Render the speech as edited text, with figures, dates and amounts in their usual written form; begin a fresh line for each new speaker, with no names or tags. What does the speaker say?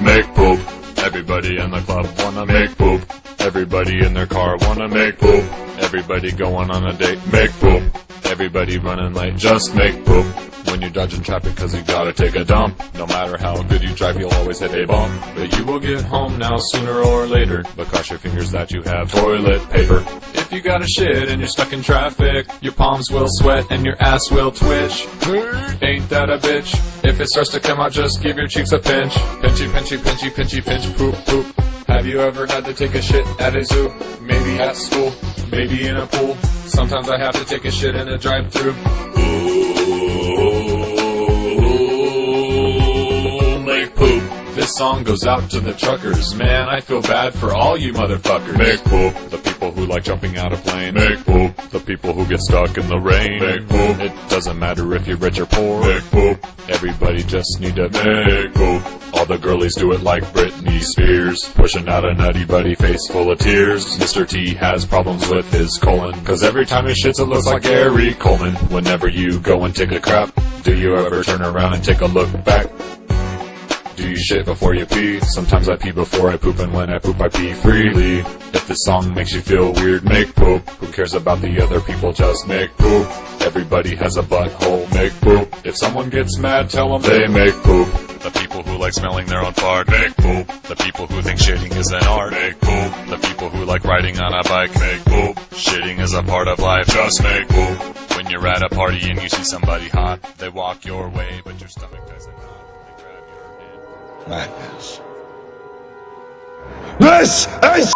Make poop. Everybody in the club wanna make poop. Everybody in their car wanna make poop. Everybody going on a date, make poop. Everybody running late, just make poop. When you're dodging traffic cause you gotta take a dump, no matter how good you drive you'll always hit a bump. But you will get home now sooner or later, but cross your fingers that you have toilet paper. If you gotta shit and you're stuck in traffic, your palms will sweat and your ass will twitch. Ain't that a bitch? If it starts to come out just give your cheeks a pinch. Pinchy, pinchy, pinchy, pinchy, pinch, poop, poop. Have you ever had to take a shit at a zoo? Maybe at school, maybe in a pool. Sometimes I have to take a shit in a drive-thru. Ooh, make poop. This song goes out to the truckers. Man, I feel bad for all you motherfuckers. Make poop. The people who like jumping out of planes. Make poop. The people who get stuck in the rain. Make poop. It doesn't matter if you're rich or poor. Make poop. Everybody just need to make poop. All the girlies do it like Britney Spears, pushing out a nutty buddy face full of tears. Mr. T has problems with his colon, cause every time he shits it looks like Gary Coleman. Whenever you go and take a crap, do you ever turn around and take a look back? Do you shit before you pee? Sometimes I pee before I poop, and when I poop I pee freely. If this song makes you feel weird, make poop. Who cares about the other people, just make poop. Everybody has a butthole, make poop. If someone gets mad, tell them they make poop. The people who like smelling their own fart, make poop. The people who think shitting is an art, make poop. The people who like riding on a bike, make poop. Shitting is a part of life, just make poop. When you're at a party and you see somebody hot, they walk your way, but your stomach doesn't hot. They grab your hand.
Madness. This is